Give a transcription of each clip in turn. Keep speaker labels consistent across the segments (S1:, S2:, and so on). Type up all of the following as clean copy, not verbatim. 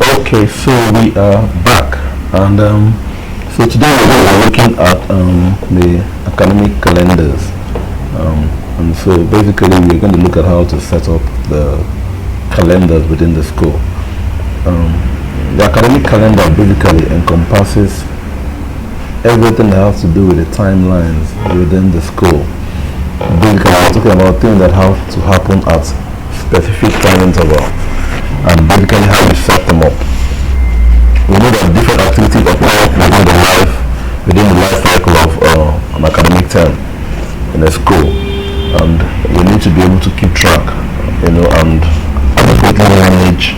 S1: Okay, so we are back, and so today we're looking at the academic calendars, and so basically we're going to look at how to set up the calendars within the school. The academic calendar basically encompasses everything that has to do with the timelines within the school. Basically, we're talking about things that have to happen at specific time interval, and basically how we set them up. We know that different activities occur within the life cycle of an academic term in a school, and we need to be able to keep track, and adequately manage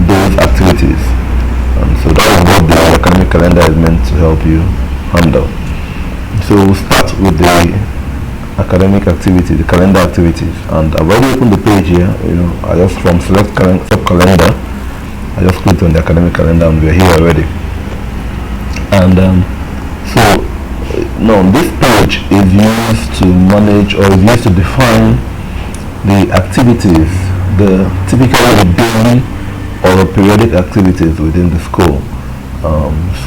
S1: those activities. And so that is what the academic calendar is meant to help you handle. So we'll start with the academic activity, the calendar activities, and I've already opened the page here. I just from select sub calendar, I just clicked on the academic calendar and we're here already. And so now this page is used to manage, or is used to define the activities, the typically the daily or the periodic activities within the school.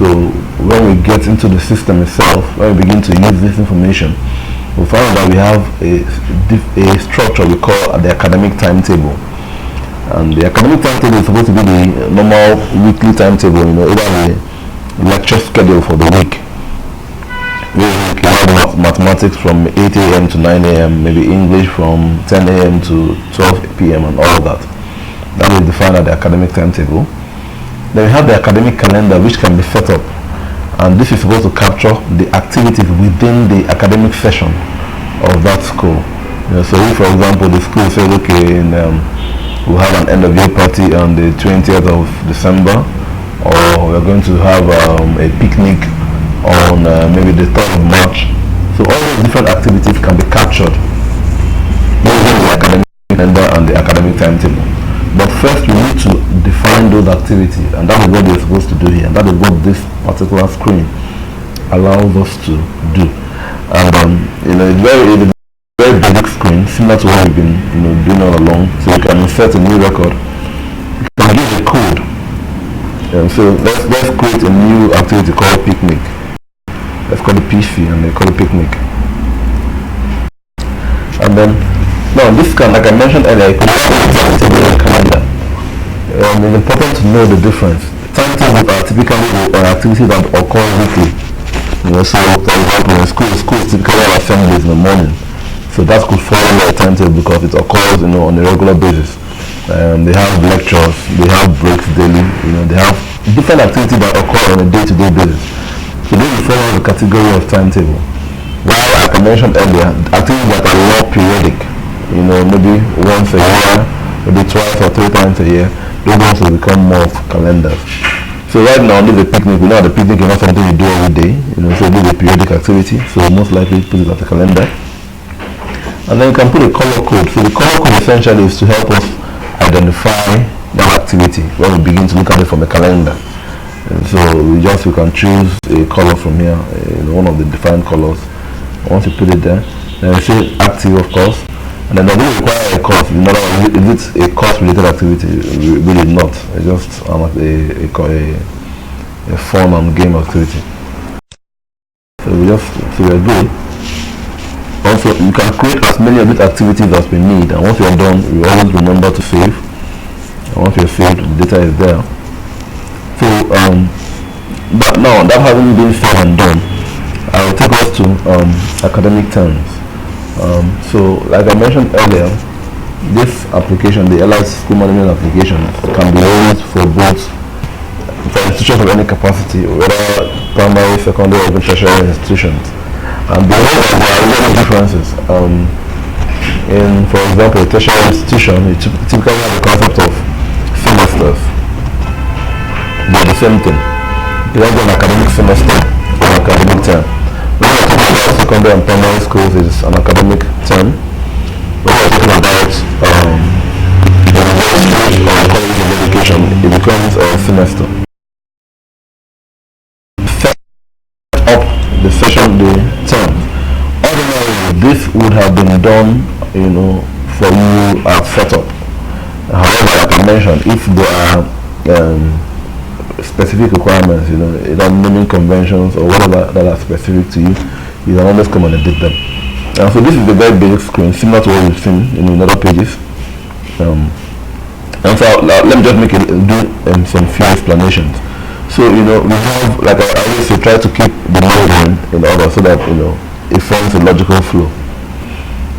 S1: So when we get into the system itself, when we begin to use this information, we find that we have a structure we call the academic timetable. And the academic timetable is supposed to be the normal weekly timetable, either the lecture schedule for the week. We have mathematics from 8 a.m. to 9 a.m., maybe English from 10 a.m. to 12 p.m. and all of that. That is defined as the academic timetable. Then we have the academic calendar, which can be set up, and this is supposed to capture the activities within the academic session of that school. So if, for example, the school says, okay, we'll have an end of year party on the 20th of December, or we're going to have a picnic on maybe the 3rd of March. So all those different activities can be captured using the academic calendar and the academic timetable. But first we need to define those activities, and that is what we're supposed to do here, and that is what this particular screen allows us to do. And it's a very basic screen, similar to what we've been doing all along. So you can insert a new record, you can give a code. So let's create a new activity called picnic. Let's call it PC, and they call it picnic. And then now this can, like I mentioned earlier, it can be a timetable and calendar. It's important to know the difference. Timetables are typically activities that occur weekly. So for example, in schools typically have assemblies in the morning. So that could fall under a timetable because it occurs on a regular basis. They have lectures, they have breaks daily, they have different activities that occur on a day-to-day basis. So this will fall under the category of timetable. While, like I mentioned earlier, activities that are more periodic, maybe once a year, maybe twice or 3 times a year, those ones will become more of calendars. So right now, this is a picnic. We know the picnic is not something you do every day, so this is a periodic activity, so most likely put it as a calendar. And then you can put a color code. So the color code essentially is to help us identify that activity when we begin to look at it from a calendar. And so we can choose a color from here, one of the defined colors. Once you put it there, then we say active, of course. And then does it require a course? Is it a course-related activity? Really not. It's just a fun and game activity. So we're good. Also, you can create as many of these activities as we need, and once you're done, you always remember to save. And once you're saved, the data is there. So, but now that having been said and done, I will take us to academic terms. So, like I mentioned earlier, this application, the LI School Management application, can be used for both for institutions of any capacity, whether primary, secondary, or even tertiary institutions. And there are many differences. For example, a tertiary institution, you typically have the concept of semesters. They're the same thing. You have an academic semester or an academic term. When we're talking about secondary and primary schools, it's an academic term. When we're talking about university or college of education, it becomes a semester. Set up the session, the term. Ordinarily, this would have been done, for you at setup. However, like I mentioned, if there are specific requirements, either naming conventions or whatever that are specific to you, you can always come and edit them. And so this is the very basic screen, similar to what we've seen in other pages. And so let me just make it do some few explanations. So we have, like I always say, try to keep the node in order so that it forms a logical flow.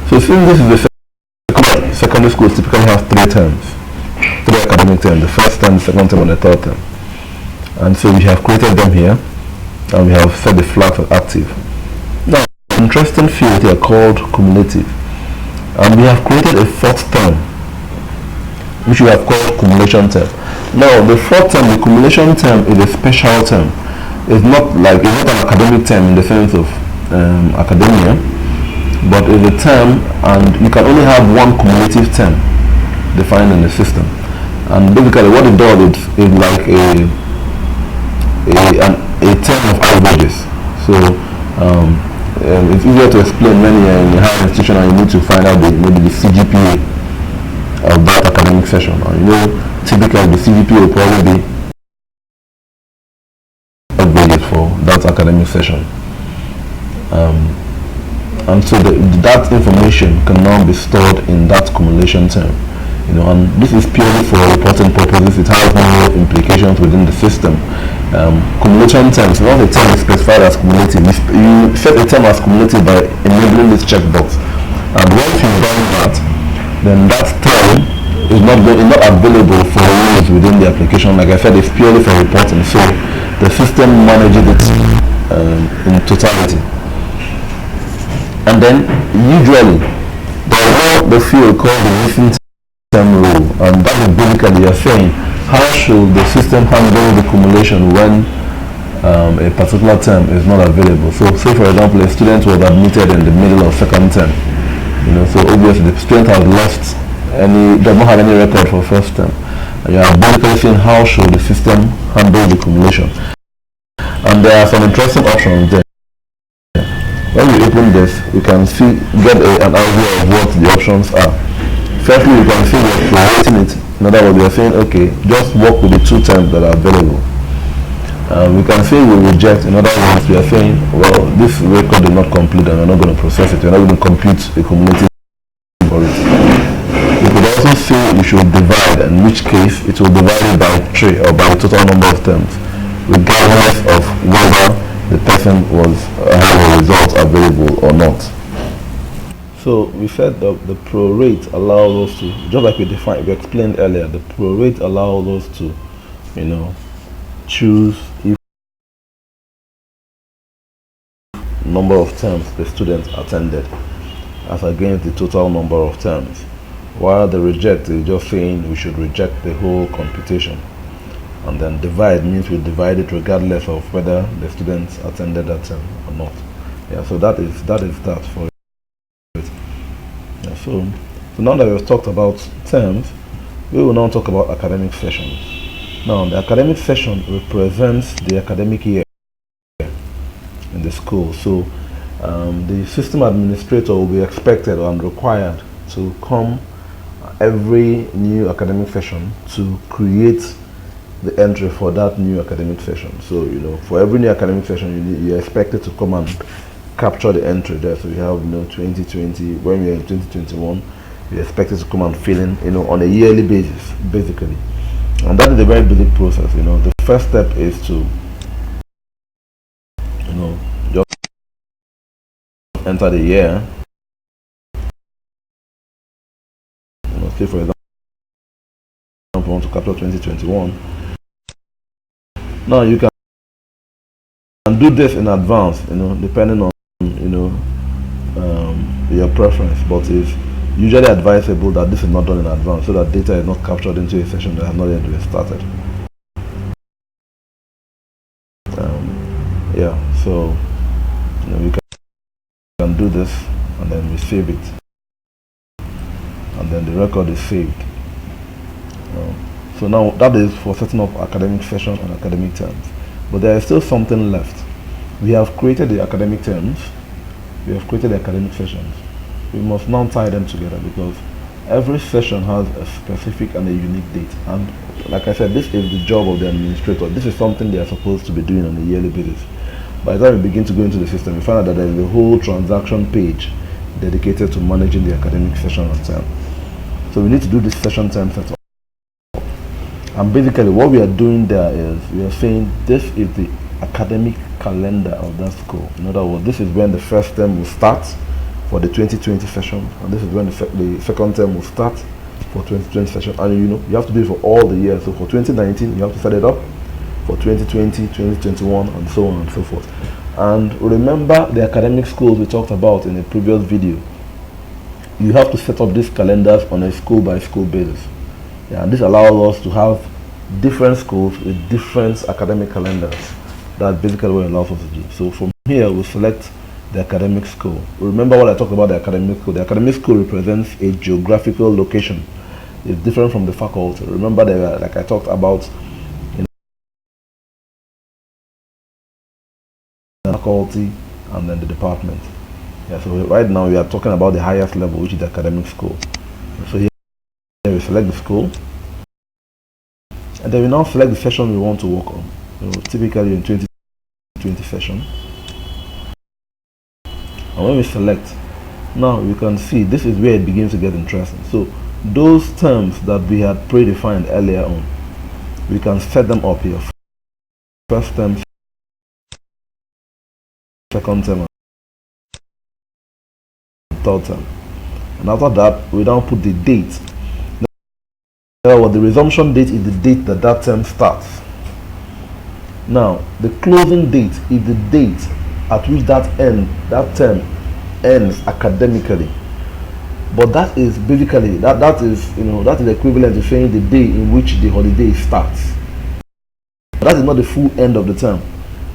S1: So since this is the secondary schools typically have three academic terms: the first term, the second term, and the third term. And so we have created them here, and we have set the flags as active. Now, interesting field here called cumulative, and we have created a fourth term, which we have called cumulation term. Now, the fourth term, the cumulation term, is a special term. It's not an academic term in the sense of academia, but it's a term, and you can only have one cumulative term defined in the system. And basically, what it does is like a term of averages. So it's easier to explain when you're in a higher institution and you need to find out maybe the CGPA of that academic session. Typically the CGPA will probably be averages for that academic session. And so that information can now be stored in that cumulation term. And this is purely for reporting purposes. It has no implications within the system. Cumulation terms, not a term is specified as cumulative. You set a term as cumulative by enabling this checkbox. And once you've done that, then that term is not available for use within the application. Like I said, it's purely for reporting. So the system manages it in totality. And then usually there is the field called the missing term rule, and that is basically you're saying how should the system handle the cumulation when a particular term is not available. So say for example a student was admitted in the middle of second term, so obviously the student has does not have any record for first term, and you are basically saying how should the system handle the cumulation. And there are some interesting options there. When we open this, you can get an idea of what the options are. Firstly, you can see we're prorating it. In other words, we are saying, okay, just work with the two terms that are available. We can say we reject. In other words, we are saying, well, this record is not complete and we're not going to process it. We're not going to compute a cumulative for it. We could also say we should divide, in which case it will divide it by 3 or by the total number of terms, regardless of whether the person had a result available or not. So we said that the prorate allows us to, just like we explained earlier, the prorate allows us to, choose if number of terms the student attended as against the total number of terms, while the reject is just saying we should reject the whole computation. And then divide means we divide it regardless of whether the students attended that term or not. Yeah, so that is that for it. Yeah, so now that we've talked about terms, we will now talk about academic sessions. Now, the academic session represents the academic year in the school. So the system administrator will be expected and required to come every new academic session to create the entry for that new academic session. So for every new academic session you're expected to come and capture the entry there. So you have 2020, when you're in 2021 you're expected to come and fill in on a yearly basis basically. And that is a very basic process. The first step is to just enter the year. Say for example we want to capture 2021. Now you can do this in advance, depending on your preference, but it's usually advisable that this is not done in advance so that data is not captured into a session that has not yet been started. So we can do this and then we save it, and then the record is saved. So now that is for setting up academic session and academic terms. But there is still something left. We have created the academic terms, we have created the academic sessions. We must now tie them together because Every session has a specific and a unique date, and like I said, this is the job of the administrator. This is something they are supposed to be doing on a yearly basis. By the time we begin to go into the system, we find out that there is a whole transaction page dedicated to managing the academic session and term. So we need to do this session term setup. And basically what we are doing there is we are saying this is the academic calendar of that school. In other words, this is when the first term will start for the 2020 session, and this is when the second term will start for 2020 session. And you have to do it for all the years. So for 2019 you have to set it up, for 2020, 2021, and so on and so forth. And remember the academic schools we talked about in a previous video. You have to set up these calendars on a school by school basis. Yeah, and this allows us to have different schools with different academic calendars. That's basically what it allows us to do. So from here we select the academic school. Remember what I talked about the academic school. The academic school represents a geographical location. It's different from the faculty. Remember that, like I talked about, the faculty and then the department. Yeah, so right now we are talking about the highest level, which is the academic school. So here we select the school, and then we now select the session we want to work on. Typically in 2020 session. And when we select, now you can see this is where it begins to get interesting. So those terms that we had predefined earlier on, we can set them up here. First term, second term, and third term. And after that, we now put the date. Now, the resumption date is the date that term starts. Now, the closing date is the date at which that term ends academically. But that is basically that is equivalent to saying the day in which the holiday starts. That is not the full end of the term.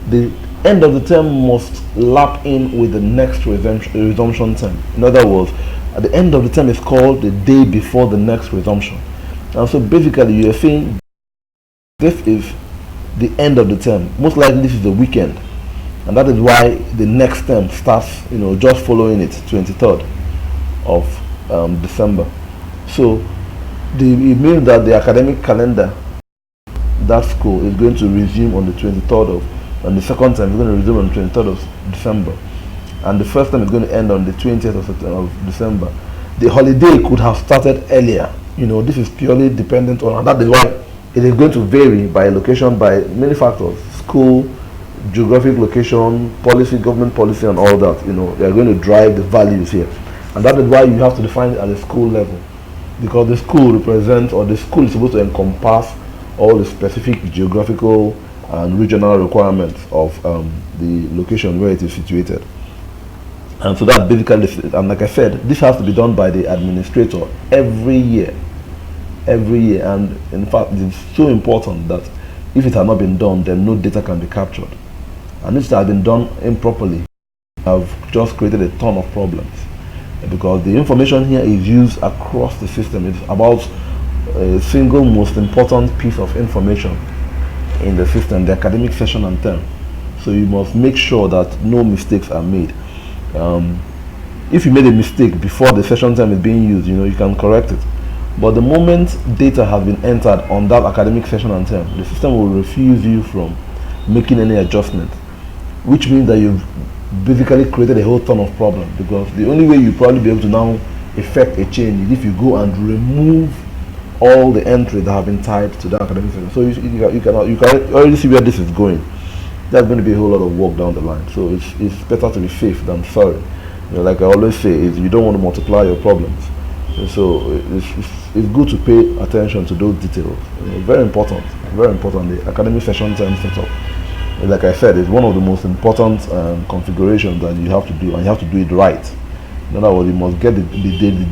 S1: The end of the term must lap in with the next resumption term. In other words, at the end of the term is called the day before the next resumption. And so basically you are saying this is the end of the term. Most likely this is the weekend, and that is why the next term starts just following it, 23rd of December. So it means that the academic calendar that school is going to resume on the 23rd of, and the second term is going to resume on the 23rd of December, and the first term is going to end on the 20th of December. The holiday could have started earlier. This is purely dependent on, and that is why it is going to vary by location, by many factors: school, geographic location, policy, government policy, and all that. They are going to drive the values here, and that is why you have to define it at the school level, because the school represents, or the school is supposed to encompass all the specific geographical and regional requirements of the location where it is situated. And so that basically, and like I said, this has to be done by the administrator every year. And in fact, it's so important that if it has not been done, then no data can be captured. And if it has been done improperly, have just created a ton of problems, because the information here is used across the system. It's about a single most important piece of information in the system, the academic session and term. So you must make sure that no mistakes are made. If you made a mistake before the session term is being used, you can correct it. But the moment data has been entered on that academic session and term, the system will refuse you from making any adjustment, which means that you've basically created a whole ton of problems, because the only way you probably be able to now effect a change is if you go and remove all the entries that have been tied to the academic session. So you can already see where this is going. There's going to be a whole lot of work down the line. So it's better to be safe than sorry. Like I always say, is you don't want to multiply your problems. So it's good to pay attention to those details. Very important. The academic session term setup, like I said, is one of the most important configurations that you have to do, and you have to do it right. In other words, you must get the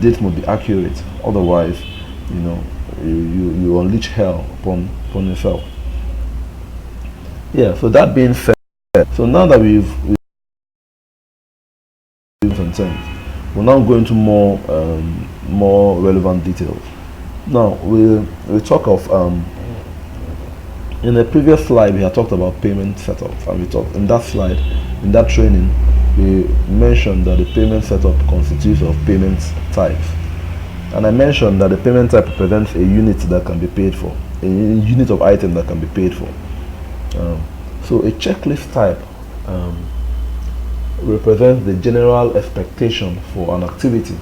S1: date must be accurate. Otherwise, you unleash hell upon yourself. Yeah. So that being said, so now that we've we're now going to more relevant details. Now we'll talk of in the previous slide we had talked about payment setup, and we talked in that slide, in that training, we mentioned that the payment setup constitutes of payment types, And I mentioned that the payment type represents a unit that can be paid for, a unit of item that can be paid for. So a checklist type represents the general expectation for an activity.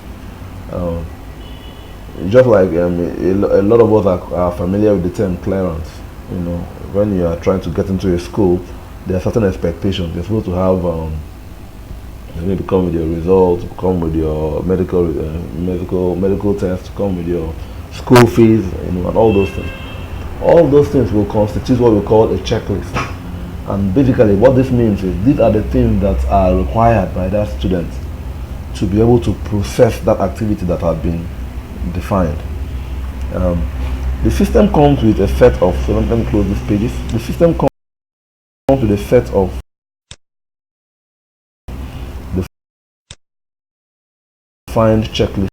S1: Just like a lot of us are familiar with the term clearance. When you are trying to get into a school, there are certain expectations. You're supposed to have you need to come with your results, come with your medical tests, come with your school fees, and all those things. All those things will constitute what we call a checklist. And basically what this means is these are the things that are required by that student to be able to process that activity that has been defined. The system comes with a set of, so let me close these pages. The system comes with a set of defined checklist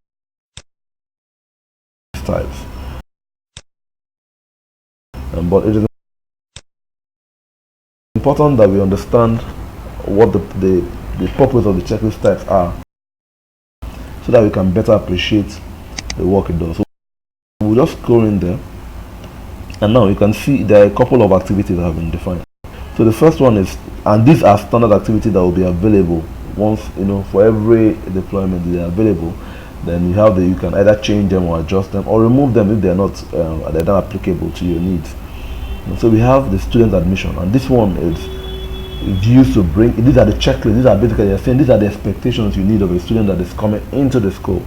S1: types. But it is important that we understand what the purpose of the checklist types are, so that we can better appreciate the work it does. So we'll just go in there, and now you can see there are a couple of activities that have been defined. So the first one is, and these are standard activities that will be available once, for every deployment they are available. Then you can either change them or adjust them or remove them if they're not applicable to your needs. And so we have the student admission, and this one is used to bring, these are the checklists, these are basically saying these are the expectations you need of a student that is coming into the school.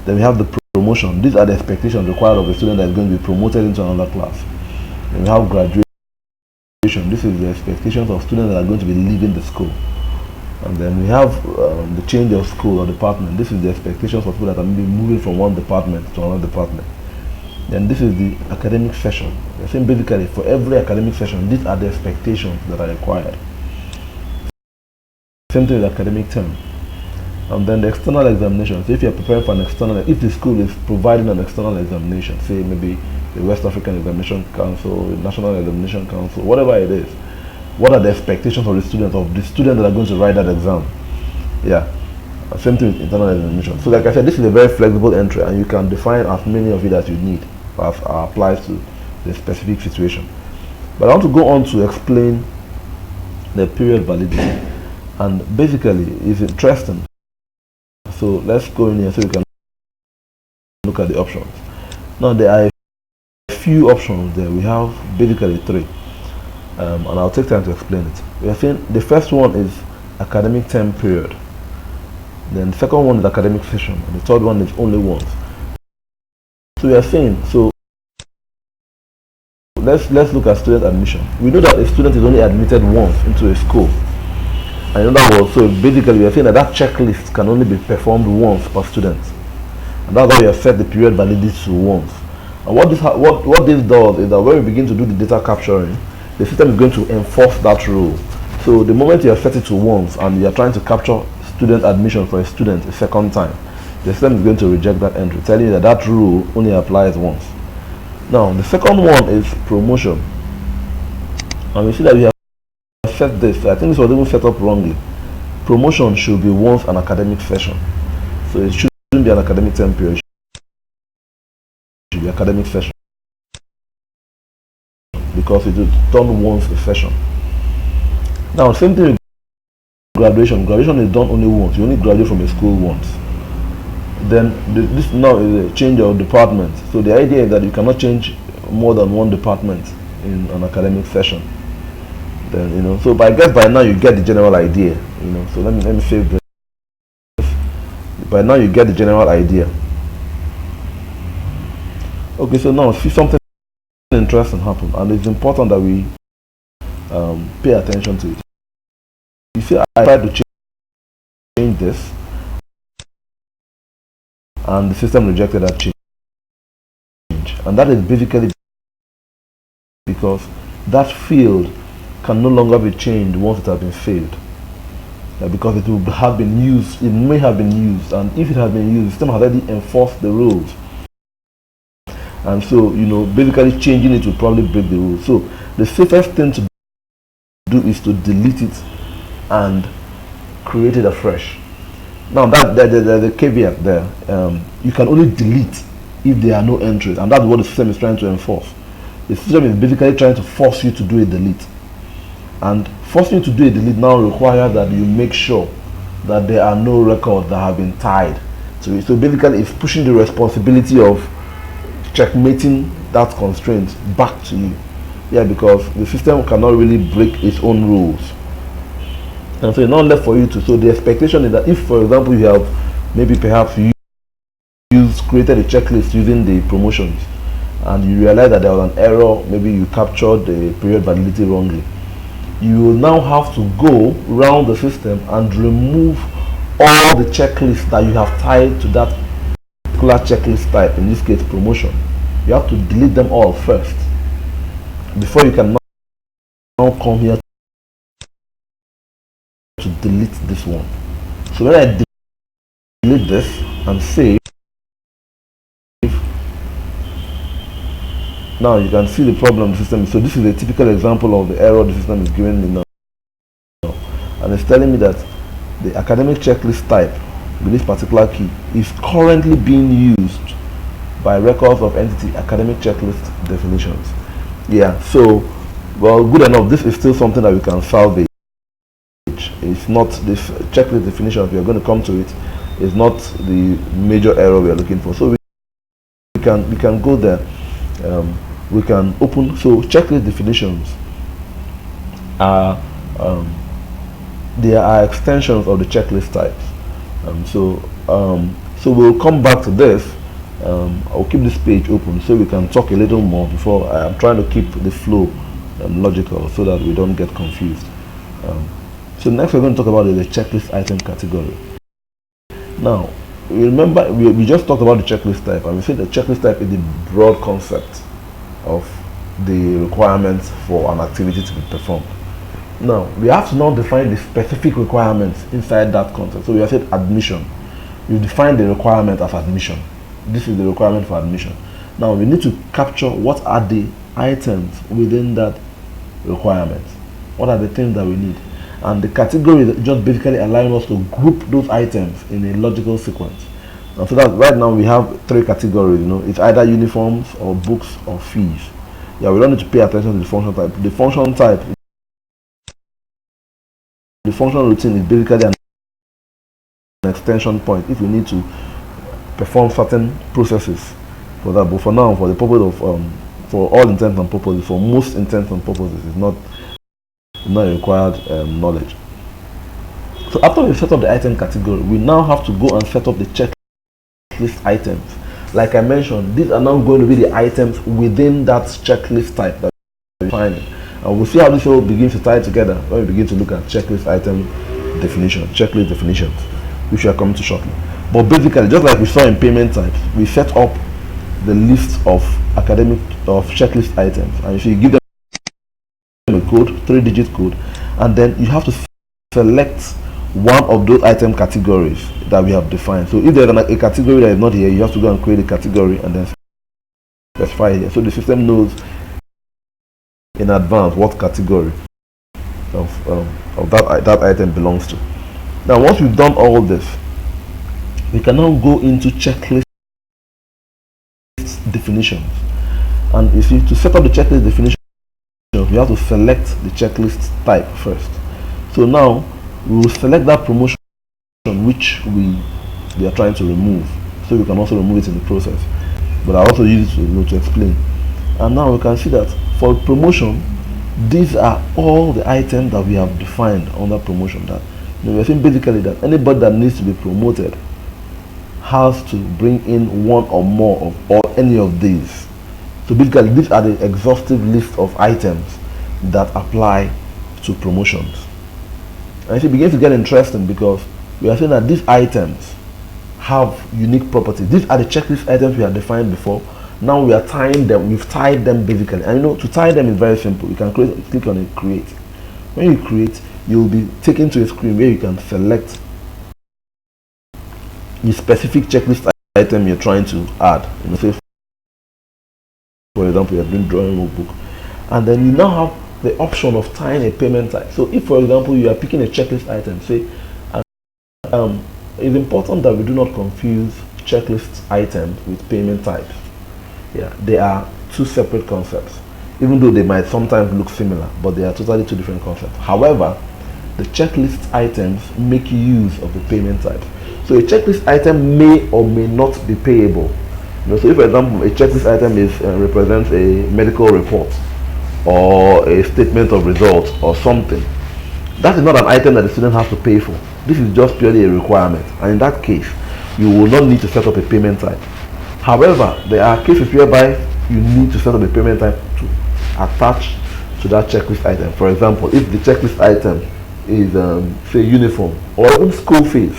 S1: Then we have the promotion, these are the expectations required of a student that is going to be promoted into another class. Then we have graduation, this is the expectations of students that are going to be leaving the school. And then we have the change of school or department, this is the expectations of people that are maybe moving from one department to another department. Then this is the academic session. I think basically for every academic session, these are the expectations that are required. Same thing with academic term. And then the external examination. So if you're preparing for an external, if the school is providing an external examination, say maybe the West African Examination Council, the National Examination Council, whatever it is, what are the expectations of the students that are going to write that exam? Yeah. Same thing with internal examination. So like I said, this is a very flexible entry, and you can define as many of it as you need as applies to the specific situation. But I want to go on to explain the period validity, and basically it's interesting. So let's go in here so we can look at the options. Now there are a few options there. We have basically three, and I'll take time to explain it. We are saying the first one is academic term period. Then the second one is academic session, and the third one is only once. So we are saying, so let's look at student admission. We know that a student is only admitted once into a school. And in other words, so basically we are saying that checklist can only be performed once per student. And that's why we have set the period validity to once. And what this does is that when we begin to do the data capturing, the system is going to enforce that rule. So the moment you have set it to once and you are trying to capture student admission for a student a second time, the system is going to reject that entry, telling you that rule only applies once. Now the second one is promotion, and we see that we have set this. I think this was even set up wrongly. Promotion should be once an academic session, so it shouldn't be an academic term period. It should be academic session because it is done once a session. Now same thing with graduation. Graduation is done only once. You only graduate from a school once. Then this now is a change of department. So the idea is that you cannot change more than one department in an academic session. Then so I guess by now you get the general idea. So let me save this. By now you get the general idea. Okay, so now see something interesting happen, and it's important that we pay attention to it. You see, I tried to change this, and the system rejected that change. And that is basically because that field can no longer be changed once it has been saved. Because it will have been used, it may have been used, and if it has been used, the system has already enforced the rules. And so, basically changing it will probably break the rules. So the safest thing to do is to delete it and create it afresh. Now that the caveat there, you can only delete if there are no entries, and that's what the system is trying to enforce. The system is basically trying to force you to do a delete, and forcing you to do a delete now requires that you make sure that there are no records that have been tied to it. So basically, it's pushing the responsibility of checkmating that constraint back to you. Yeah, because the system cannot really break its own rules, and so it's not left for you to. So the expectation is that if, for example, you have maybe perhaps you created a checklist using the promotions, and you realize that there was an error, maybe you captured the period validity wrongly, you will now have to go around the system and remove all the checklists that you have tied to that particular checklist type, in this case promotion. You have to delete them all first before you can now come here to delete this one. So when I delete this and save, now you can see the problem the system. So this is a typical example of the error the system is giving me now, and it's telling me that the academic checklist type with this particular key is currently being used by records of entity academic checklist definitions. Yeah, so well, good enough. This is still something that we can salvage. It's not this checklist definition. If we are going to come to it, is not the major error we are looking for. So we can go there. We can open. So checklist definitions are there are extensions of the checklist types. So we'll come back to this. I'll keep this page open so we can talk a little more. Before I'm trying to keep the flow logical so that we don't get confused. So next we're going to talk about the checklist item category. Now remember we just talked about the checklist type, and we said the checklist type is the broad concept of the requirements for an activity to be performed. Now we have to now define the specific requirements inside that concept. So we have said admission. You define the requirement as admission. This is the requirement for admission. Now we need to capture what are the items within that requirement. What are the things that we need? And the category is just basically allowing us to group those items in a logical sequence. And so that right now we have three categories. It's either uniforms or books or fees. Yeah, we don't need to pay attention to the function type. The function type, the function routine is basically an extension point if we need to perform certain processes for that. But for now, for the purpose of for all intents and purposes, for most intents and purposes, it's not required knowledge. So after we set up the item category, we now have to go and set up the checklist items. Like I mentioned, these are now going to be the items within that checklist type that we're defining. And we'll see how this all begins to tie together when we begin to look at checklist item definition, checklist definitions, which we are coming to shortly. But basically, just like we saw in payment types, we set up the list of checklist items, and if you give them a code, 3-digit code, and then you have to select one of those item categories that we have defined. So if there's a category that is not here, you have to go and create a category and then specify here. So the system knows in advance what category of that item belongs to. Now once we've done all this, we can now go into checklist definitions. And you see, to set up the checklist definition, we have to select the checklist type first. So now we will select that promotion which we are trying to remove, so we can also remove it in the process. But I also use it to explain. And now we can see that for promotion, these are all the items that we have defined under promotion. That we're saying basically that anybody that needs to be promoted has to bring in one or more of or any of these. So basically, these are the exhaustive list of items that apply to promotions. And it begins to get interesting because we are saying that these items have unique properties. These are the checklist items we had defined before. Now we are tying them. We've tied them basically. And to tie them is very simple. You can click on it, create. When you create, you'll be taken to a screen where you can select the specific checklist item you're trying to add. Say for example, you're doing drawing workbook, and then you now have the option of tying a payment type. So if for example you are picking a checklist item, say it's important that we do not confuse checklist items with payment types. Yeah, they are two separate concepts, even though they might sometimes look similar, but they are totally two different concepts. However, the checklist items make use of the payment type. So a checklist item may or may not be payable. So if, for example, a checklist item represents a medical report or a statement of results or something, that is not an item that the student has to pay for. This is just purely a requirement, and in that case, you will not need to set up a payment type. However, there are cases whereby you need to set up a payment type to attach to that checklist item. For example, if the checklist item is say uniform or even school fees,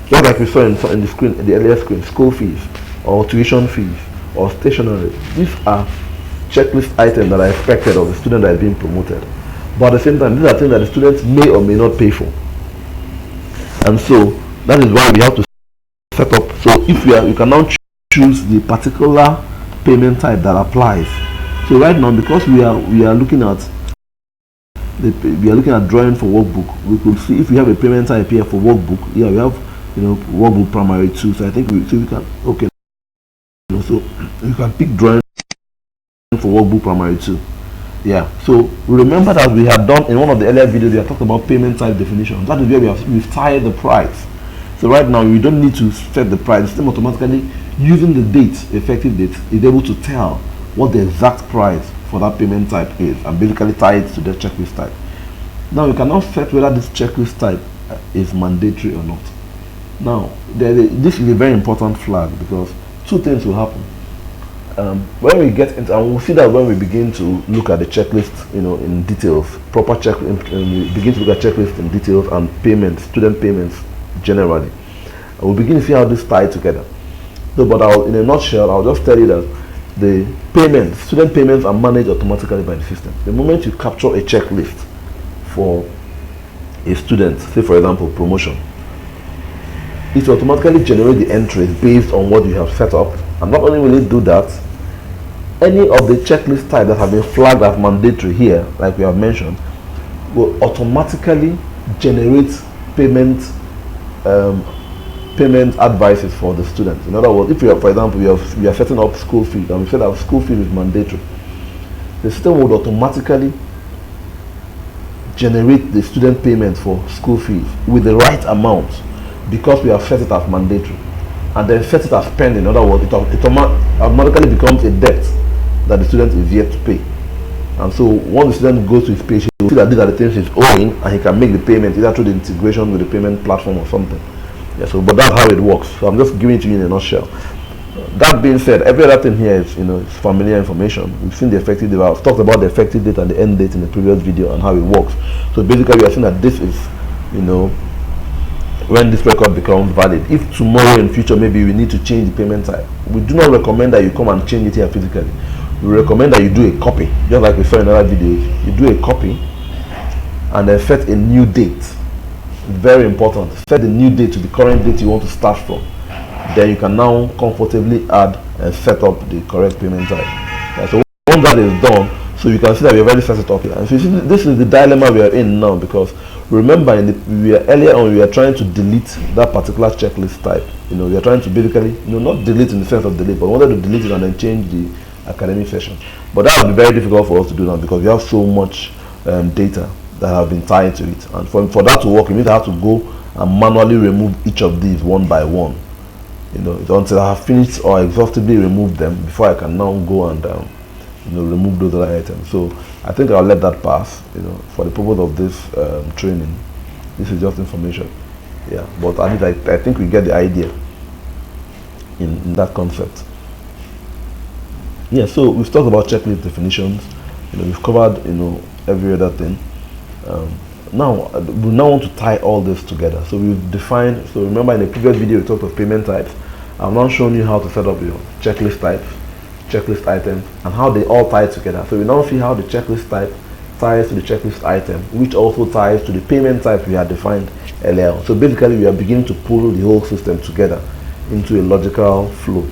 S1: just like we saw in the screen, in the earlier screen, school fees or tuition fees or stationery, these are checklist items that are expected of the student that is being promoted. But at the same time, these are things that the students may or may not pay for. And so that is why we have to set up. So if you can now choose the particular payment type that applies. So right now, because we are looking at drawing for workbook, we could see if we have a payment type here for workbook. Yeah, we have workbook primary 2. So I think we can so you can pick drawing for workbook primary 2. Yeah, so remember that we had done in one of the earlier videos, we have talked about payment type definitions. That is where we've tied the price. So right now we don't need to set the price. The system automatically, using the date, effective date, is able to tell what the exact price for that payment type is and basically tie it to the checklist type. Now you can now set whether this checklist type is mandatory or not. Now this is a very important flag, because two things will happen. When we get into, and we'll see that when we begin to look at the checklist, in details, proper checklist, we begin to look at checklist in details and payments, student payments generally, and we'll begin to see how this tie together. So, but in a nutshell, I'll just tell you that the student payments are managed automatically by the system. The moment you capture a checklist for a student, say for example promotion, it will automatically generate the entries based on what you have set up. And not only will it do that, any of the checklist types that have been flagged as mandatory here, like we have mentioned, will automatically generate payment advices for the students. In other words, if you are, for example, we are setting up school fees, and we said that school fees is mandatory, the system would automatically generate the student payment for school fees with the right amount, because we have set it as mandatory, and then set it as pending. In other words, it automatically becomes a debt that the student is yet to pay. And so once the student goes to his page, he will see that these are the things he's owing, and he can make the payment either through the integration with the payment platform or something. Yeah, so but that's how it works. So I'm just giving it to you in a nutshell. That being said, every other thing here is it's familiar information. We've seen the effective date. I've talked about the effective date and the end date in the previous video and how it works. So basically we are saying that this is when this record becomes valid. If tomorrow in future maybe we need to change the payment type, we do not recommend that you come and change it here physically. We recommend that you do a copy, just like we saw in other videos. You do a copy and then set a new date. Very important. Set the new date to the current date you want to start from. Then you can now comfortably add and set up the correct payment type. Yeah, so once that is done, so you can see that we have already set it up here. And so this is the dilemma we are in now, because remember earlier on we were trying to delete that particular checklist type. We are trying to basically not delete in the sense of delete, but we wanted to delete it and then change the academic session. But that would be very difficult for us to do now, because we have so much data that have been tied to it, and for that to work, you need to have to go and manually remove each of these one by one. Until I have finished or exhaustively removed them before I can now go and remove those other items. So I think I'll let that pass. For the purpose of this training, this is just information. Yeah, but at least I think we get the idea in that concept. Yeah, so we've talked about checklist definitions. We've covered every other thing. Now we now want to tie all this together. So we've defined. So remember in the previous video we talked of payment types. I've now shown you how to set up your checklist types, checklist items, and how they all tie together. So we now see how the checklist type ties to the checklist item, which also ties to the payment type we had defined earlier. So basically we are beginning to pull the whole system together into a logical flow.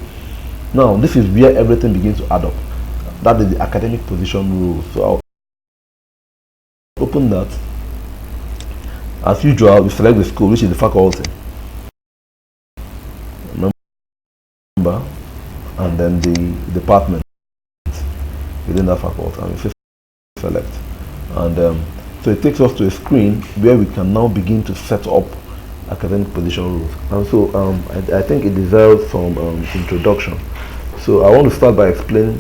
S1: Now this is where everything begins to add up. That is the academic position rule. So I'll open that. As usual, we select the school, which is the faculty. and then the department within that faculty, and we say select. And so it takes us to a screen where we can now begin to set up academic position rules. And so I think it deserves some introduction. So I want to start by explaining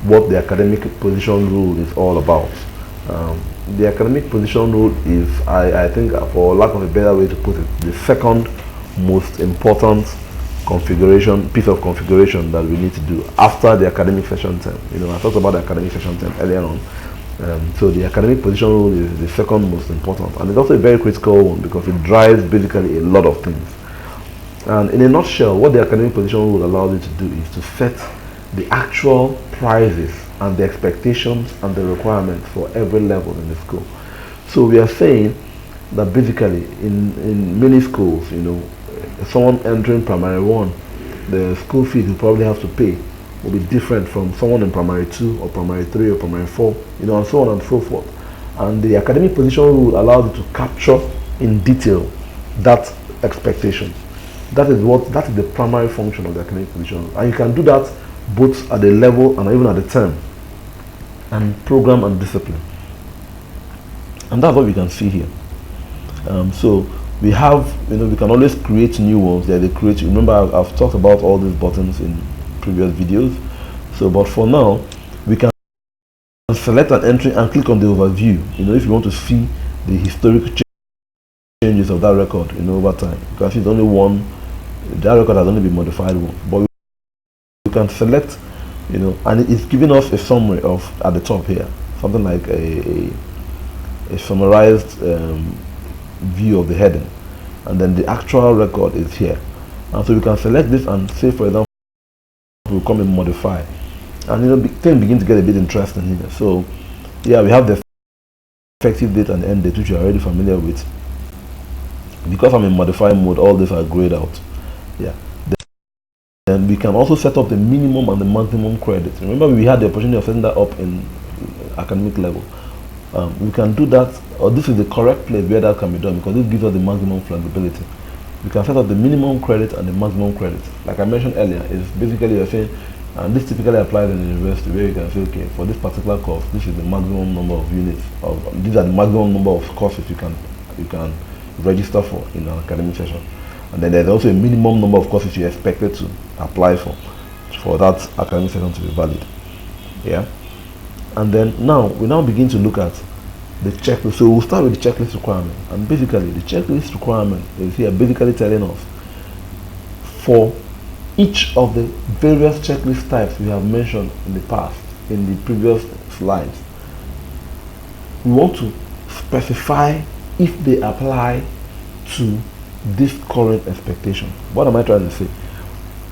S1: what the academic position rule is all about. The academic position rule is, I think, for lack of a better way to put it, the second most important piece of configuration that we need to do after the academic session term. I talked about the academic session term earlier on. So the academic position rule is the second most important, and it's also a very critical one because it drives basically a lot of things. And in a nutshell, what the academic position rule allows you to do is to set the actual prices and the expectations and the requirements for every level in the school. So we are saying that basically in many schools, someone entering primary 1, the school fees you probably have to pay will be different from someone in primary 2 or primary 3 or primary 4, and so on and so forth. And the academic position rule allows you to capture in detail that expectation. That is the primary function of the academic position rule. And you can do that both at the level and even at the term, and program and discipline. And that's what we can see here. So we have, we can always create new ones. Remember, I've talked about all these buttons in previous videos. So, but for now, we can select an entry and click on the overview. If you want to see the historic changes of that record, over time. You can see it's only one. That record has only been modified once. But you can select, and it's giving us a summary of at the top here, something like a summarized view of the heading, and then the actual record is here. And so we can select this and say, for example, we'll come and modify, and things begin to get a bit interesting here. So yeah, we have the effective date and end date, which you're already familiar with. Because I'm in modify mode, all these are grayed out. Yeah. Then we can also set up the minimum and the maximum credit. Remember, we had the opportunity of setting that up in academic level. We can do that, or this is the correct place where that can be done, because this gives us the maximum flexibility. We can set up the minimum credit and the maximum credit. Like I mentioned earlier, it's basically you're saying, and this typically applies in the university, where you can say, okay, for this particular course, this is the maximum number of units, these are the maximum number of courses you can register for in an academic session. And then there's also a minimum number of courses you're expected to apply for that academic session to be valid. Yeah. And then we now begin to look at the checklist. So we'll start with the checklist requirement, and basically the checklist requirement is here basically telling us for each of the various checklist types we have mentioned in the past, in the previous slides, we want to specify if they apply to this current expectation. What am I trying to say?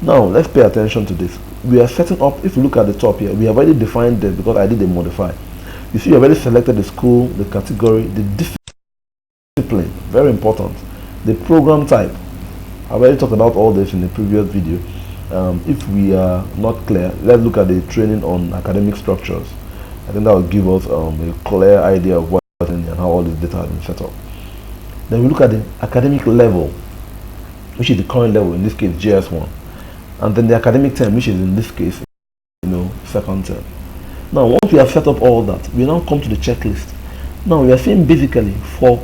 S1: Now let's pay attention to this. We are setting up, if you look at the top here, we have already defined this because I did a modify. You see, you have already selected the school, the category, the discipline, very important, the program type. I've already talked about all this in the previous video. If we are not clear, let's look at the training on academic structures. I think that will give us a clear idea of what and how all this data has been set up. Then we look at the academic level, which is the current level, in this case JS1. And then the academic term, which is in this case, second term. Now, once we have set up all that, we now come to the checklist. Now, we are saying basically for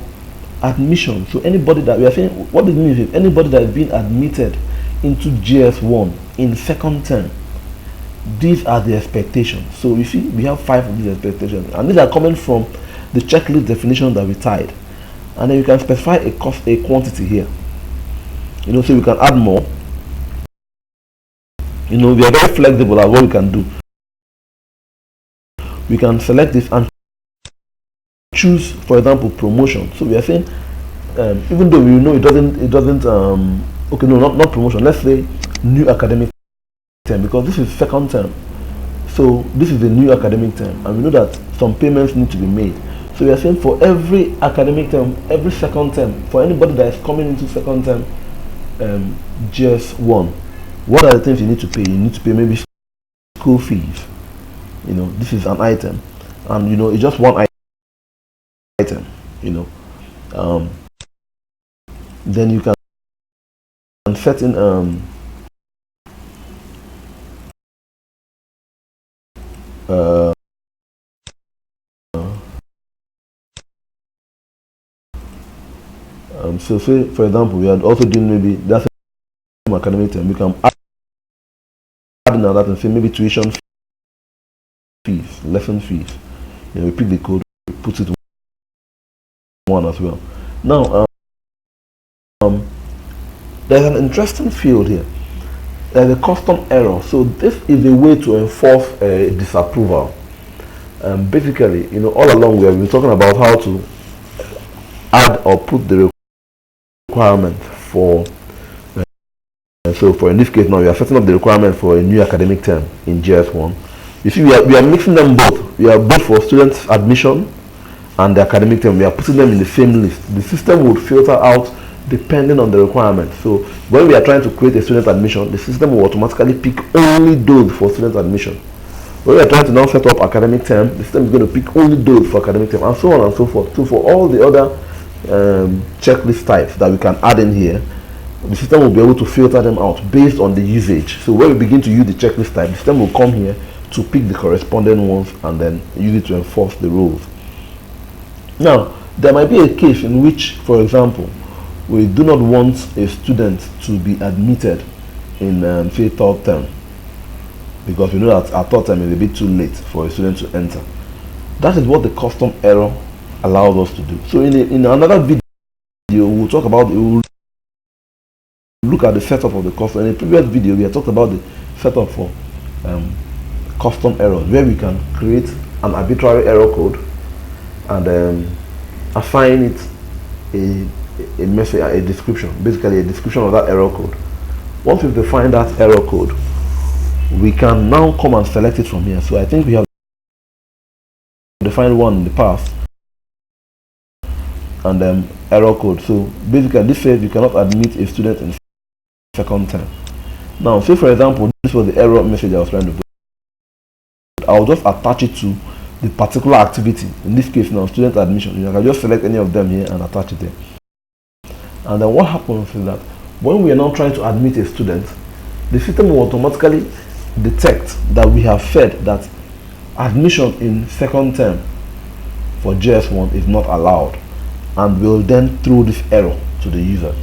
S1: admission, so anybody that, we are saying, what it means is anybody that is being admitted into JS1 in second term, these are the expectations. So you see, we have 5 of these expectations, and these are coming from the checklist definition that we tied. And then you can specify a quantity here. So we can add more. We are very flexible at what we can do. We can select this and choose, for example, promotion. So we are saying, even though we know it doesn't okay, no, not promotion, let's say new academic term, because this is second term. So this is a new academic term, and we know that some payments need to be made. So we are saying for every academic term, every second term, for anybody that is coming into second term JS1, what are the things you need to pay? You need to pay maybe school fees. This is an item, and it's just one item. Then you can set in uh, so say for example we are also doing maybe that same academic term, we can add in that and say maybe tuition fees, lesson fees. We pick the code, we put it one as well. Now there's an interesting field here. There's a custom error. So this is a way to enforce a disapproval. Basically, all along we have been talking about how to add or put the requirement for. So for in this case now, we are setting up the requirement for a new academic term in JS1. You see, we are mixing them both. We are both for students admission and the academic term. We are putting them in the same list. The system would filter out depending on the requirement. So when we are trying to create a student admission, the system will automatically pick only those for student admission. When we are trying to now set up academic term, the system is going to pick only those for academic term, and so on and so forth. So for all the other checklist types that we can add in here, the system will be able to filter them out based on the usage. So when we begin to use the checklist type, the system will come here to pick the corresponding ones and then use it to enforce the rules. Now, there might be a case in which, for example, we do not want a student to be admitted in say third term, because we know that our third term is a bit too late for a student to enter. That is what the custom error allows us to do. So in another video, we'll talk about we'll look at the setup of the custom. In a previous video, we had talked about the setup for custom errors, where we can create an arbitrary error code and assign it a message, a description, basically a description of that error code. Once we've defined that error code, we can now come and select it from here. So I think we have defined one in the past, and error code. So basically this says you cannot admit a student in second term. Now say for example this was the error message I was trying to put. I'll just attach it to the particular activity. In this case now, student admission. I can just select any of them here and attach it there. And then what happens is that when we are now trying to admit a student, the system will automatically detect that we have said that admission in second term for JS1 is not allowed, and will then throw this error to the user.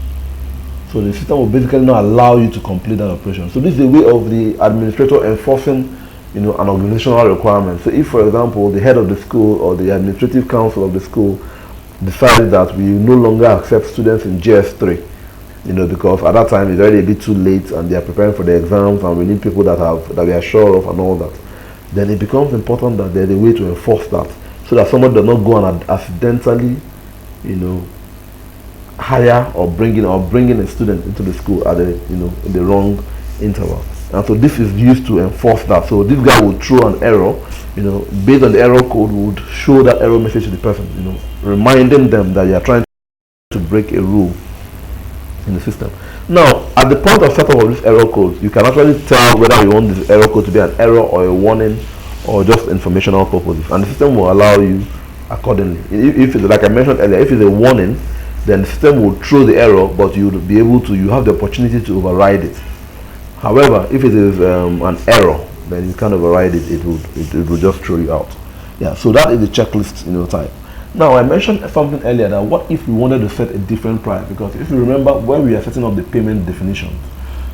S1: So the system will basically not allow you to complete that operation. So this is a way of the administrator enforcing an organizational requirement. So if for example the head of the school or the administrative council of the school decides that we no longer accept students in JS3, because at that time it's already a bit too late and they are preparing for the exams and we need people that we are sure of and all that, then it becomes important that there's a way to enforce that, so that somebody does not go and accidentally hire or bring in a student into the school at in the wrong interval. And so this is used to enforce that. So this guy would throw an error, based on the error code, would show that error message to the person, reminding them that you are trying to break a rule in the system. Now, at the point of setup of this error code, you can actually tell whether you want this error code to be an error or a warning or just informational purposes, and the system will allow you accordingly. If it's, like I mentioned earlier, if it's a warning, then the system will throw the error, but you have the opportunity to override it. However, if it is an error, then you can't override it. It will just throw you out. Yeah. So that is the checklist type. Now I mentioned something earlier, that what if we wanted to set a different price? Because if you remember when we are setting up the payment definitions,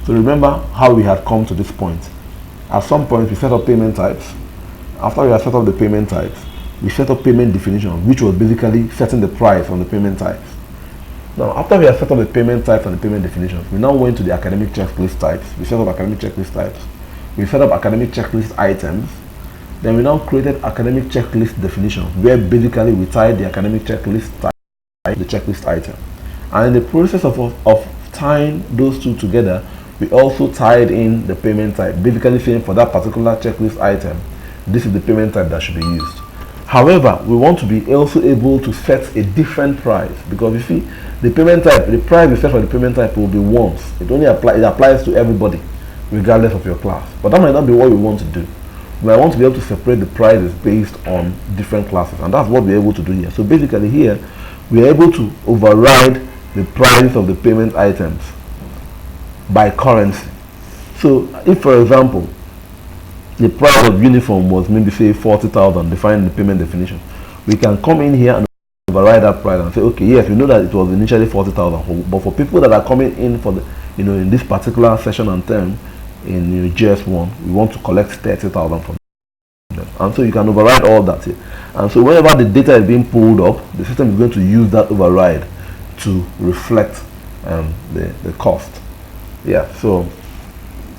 S1: so remember how we had come to this point. At some point we set up payment types. After we have set up the payment types, we set up payment definition, which was basically setting the price on the payment types. Now, after we have set up the payment types and the payment definitions, we now went to the academic checklist types. We set up academic checklist types. We set up academic checklist items. Then we now created academic checklist definition, where basically we tied the academic checklist type to the checklist item. And in the process of tying those two together, we also tied in the payment type, basically saying for that particular checklist item, this is the payment type that should be used. However, we want to be also able to set a different price, because you see, the payment type, the price we set for the payment type will be once. It applies to everybody, regardless of your class. But that might not be what we want to do. We might want to be able to separate the prices based on different classes, and that's what we're able to do here. So basically here, we are able to override the price of the payment items by currency. So if, for example, the price of uniform was maybe say 40,000, defining the payment definition. We can come in here and override that price and say, okay, yes, we know that it was initially 40,000, but for people that are coming in for the, in this particular session and term in GS1, we want to collect 30,000 from them, and so you can override all that here. And so whenever the data is being pulled up, the system is going to use that override to reflect the cost. Yeah, so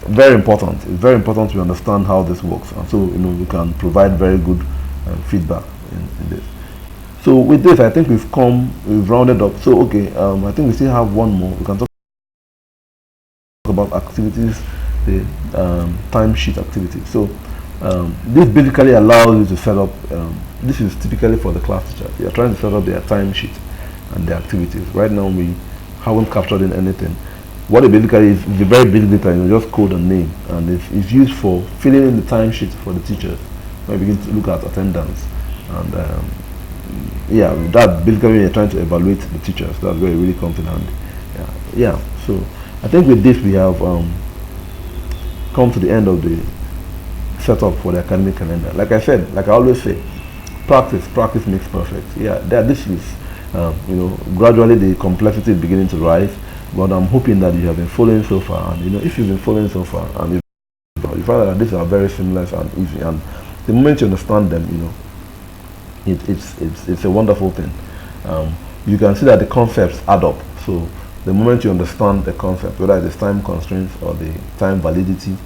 S1: very important. It's very important to understand how this works, and so we can provide very good feedback in this. So with this, I think we've rounded up. So okay, I think we still have one more. We can talk about activities, the timesheet activity. So this basically allows you to set up. This is typically for the class teachers. They are trying to set up their timesheet and their activities. Right now, we haven't captured in anything. What it basically is a very basic data, just code and name, and it's used for filling in the timesheet for the teachers. When we begin to look at attendance, and yeah, that basically you're trying to evaluate the teachers. That's where it really comes in handy. Yeah. So I think with this we have come to the end of the setup for the academic calendar. Like I said, like I always say, practice makes perfect. Yeah, this is gradually the complexity is beginning to rise. But I'm hoping that you have been following so far, and if you've been following so far, and you find that these are very similar and easy, and the moment you understand them, it's a wonderful thing. You can see that the concepts add up. So the moment you understand the concept, whether it's time constraints or the time validity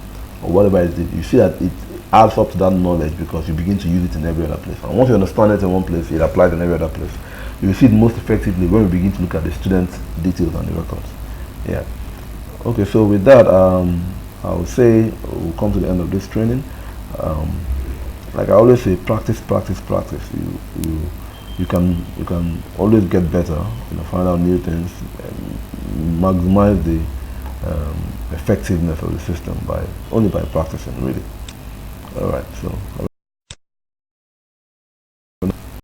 S1: or whatever it is, you see that it adds up to that knowledge because you begin to use it in every other place. And once you understand it in one place, it applies in every other place. You will see it most effectively when we begin to look at the student details and the records. Yeah. Okay, so with that, I would say we'll come to the end of this training. Like I always say, practice. You can always get better. Find out new things, and maximize the effectiveness of the system only by practicing, really. All right. So.